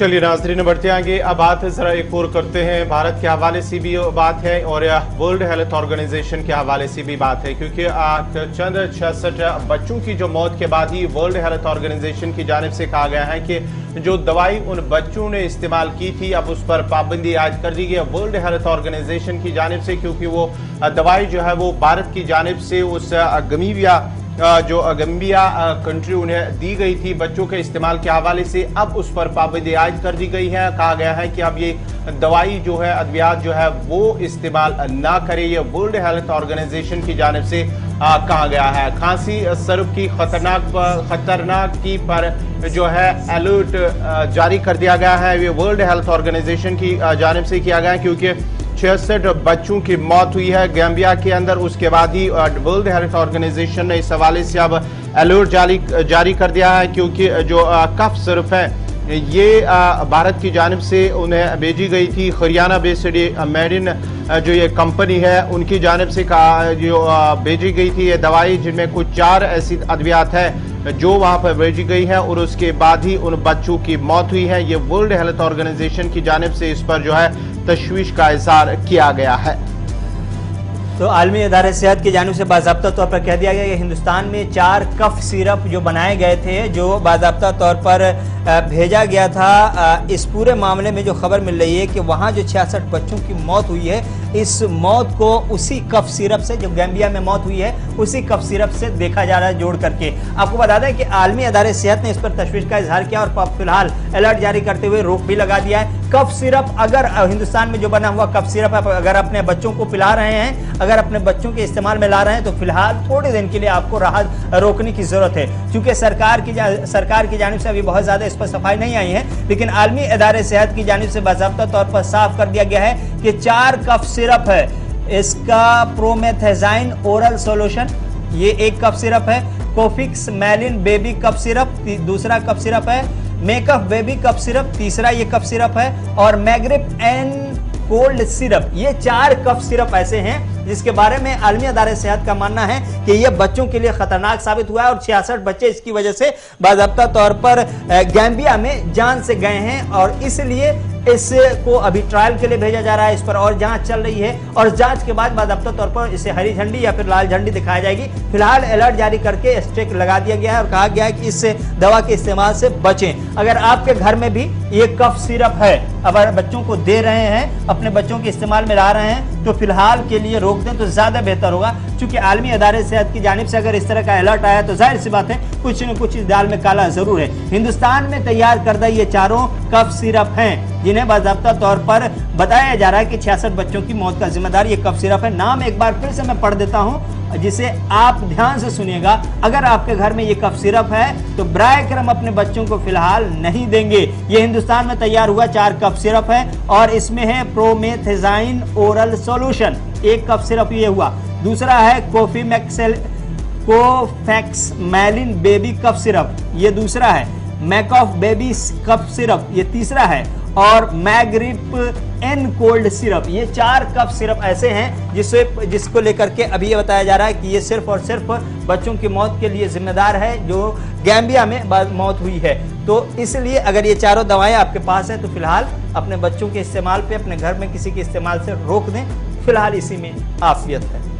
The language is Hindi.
चलिए नाज़रीन बढ़ते आगे। अब बात जरा एक और करते हैं, भारत के हवाले से भी बात है और वर्ल्ड हेल्थ ऑर्गेनाइजेशन के हवाले से भी बात है, क्योंकि चंद 66 बच्चों की जो मौत के बाद ही वर्ल्ड हेल्थ ऑर्गेनाइजेशन की जानिब से कहा गया है कि जो दवाई उन बच्चों ने इस्तेमाल की थी अब उस पर पाबंदी आज कर दी गई है वर्ल्ड हेल्थ ऑर्गेनाइजेशन की जानिब से, क्योंकि वो दवाई जो है वो भारत की जानिब से उस गम्बिया कंट्री उन्हें दी गई थी बच्चों के इस्तेमाल के हवाले से, अब उस पर पाबंदी आयद कर दी गई है। कहा गया है कि अब ये दवाई जो है अद्वियात जो है वो इस्तेमाल ना करे, ये वर्ल्ड हेल्थ ऑर्गेनाइजेशन की जानिब से कहा गया है। खांसी सिरप की खतरनाक की पर जो है अलर्ट जारी कर दिया गया है, ये वर्ल्ड हेल्थ ऑर्गेनाइजेशन की जानिब से किया गया है, क्योंकि 66 बच्चों की मौत हुई है गैम्बिया के अंदर। उसके बाद ही वर्ल्ड हेल्थ ऑर्गेनाइजेशन ने इस हवाले से अब अलर्ट जारी कर दिया है, क्योंकि जो कफ सिरप है ये भारत की जानिब से उन्हें भेजी गई थी। हरियाणा बेस्ड मेडिन जो ये कंपनी है उनकी जानिब से जो भेजी गई थी ये दवाई, जिनमें कुछ 4 ऐसी अद्वियात है जो वहां पर भेजी गई है और उसके बाद ही उन बच्चों की मौत हुई है। ये वर्ल्ड हेल्थ ऑर्गेनाइजेशन की जानिब से इस पर जो है तशवीश का इज़हार किया गया है। तो आलमी इदारे सेहत की जानिब से बाज़ाब्ता तौर पर कह दिया गया कि हिंदुस्तान में 4 कफ सिरप जो बनाए गए थे, जो बाज़ाब्ता तौर पर भेजा गया था। इस पूरे मामले में जो खबर मिल रही है कि वहाँ जो 66 बच्चों की मौत हुई है, इस मौत को उसी कफ सिरप से, जो गैम्बिया में मौत हुई है उसी कफ सिरप से देखा जा रहा है जोड़ करके। आपको बता दें कि आलमी इदारे सेहत ने इस पर तशवीश का इजहार किया और फिलहाल अलर्ट जारी करते हुए रोक भी लगा दिया है। कफ सिरप अगर हिंदुस्तान में जो बना हुआ कफ सिरप अगर अपने बच्चों को पिला रहे हैं, अगर अपने बच्चों के इस्तेमाल में ला रहे हैं, तो फिलहाल थोड़े दिन के लिए आपको राहत रोकने की जरूरत है, क्योंकि सरकार की जानिब से अभी बहुत ज्यादा इस पर सफाई नहीं आई है। लेकिन आलमी इदारे सेहत की जानिब से बाज़ाब्ता तौर पर साफ कर दिया गया है कि 4 कफ सिरप है। इसका प्रोमेथाज़ाइन ओरल सॉल्यूशन ये एक कफ सिरप है, कोफिक्स मैलिन बेबी कफ सिरप दूसरा कफ सिरप है, मेकअप बेबी कफ सिरप तीसरा ये कफ सिरप है, और मैग्रिप एंड कोल्ड सिरप ये 4 कफ सिरप ऐसे हैं जिसके बारे में आलमी अदारे सेहत का मानना है कि यह बच्चों के लिए खतरनाक साबित हुआ है और 66 बच्चे इसकी वजह से बाज़ाब्ता तौर पर गैम्बिया में जान से गए हैं और इसलिए इसको अभी ट्रायल के लिए भेजा जा रहा है। इस पर और जांच चल रही है और जांच के बाद बाज़ाब्ता तौर पर इसे हरी झंडी या फिर लाल झंडी दिखाई जाएगी। फिलहाल अलर्ट जारी करके स्ट्रिक लगा दिया गया है और कहा गया है कि इस दवा के इस्तेमाल से बचें। अगर आपके घर में भी ये कफ सिरप है, अगर बच्चों को दे रहे हैं, अपने बच्चों के इस्तेमाल में ला रहे हैं, तो फिलहाल के लिए रोक दें तो ज्यादा बेहतर होगा, क्योंकि आलमी अदारे सेहत की जानिब से अगर इस तरह का अलर्ट आया तो जाहिर सी बात है कुछ न कुछ इस दाल में काला जरूर है। हिंदुस्तान में तैयार करदा ये 4 कफ सिरप हैं जिन्हें बाज़ाब्ता तौर पर बताया जा रहा है कि 66 बच्चों की मौत का जिम्मेदार ये कफ सिरप है। नाम एक बार फिर से मैं पढ़ देता हूं जिसे आप ध्यान से सुनिएगा। अगर आपके घर में ये कफ सिरप है तो बराए करम अपने बच्चों को फिलहाल नहीं देंगे। ये हिंदुस्तान में तैयार हुआ 4 कफ सिरप है और इसमें है प्रोमेथाज़ाइन ओरल सॉल्यूशन एक कफ सिरप ये हुआ, दूसरा है कोफैक्स मैलिन बेबी कफ सिरप ये दूसरा है, मैकऑफ बेबी कफ सिरप ये तीसरा है, और मैग्रिप एन कोल्ड सिरप ये 4 कफ सिरप ऐसे हैं जिसको लेकर के अभी ये बताया जा रहा है कि ये सिर्फ और सिर्फ बच्चों की मौत के लिए जिम्मेदार है जो गैम्बिया में मौत हुई है। तो इसलिए अगर ये 4 दवाएं आपके पास है तो फिलहाल अपने बच्चों के इस्तेमाल पे, अपने घर में किसी के इस्तेमाल से रोक दें। फिलहाल इसी में आफियत है।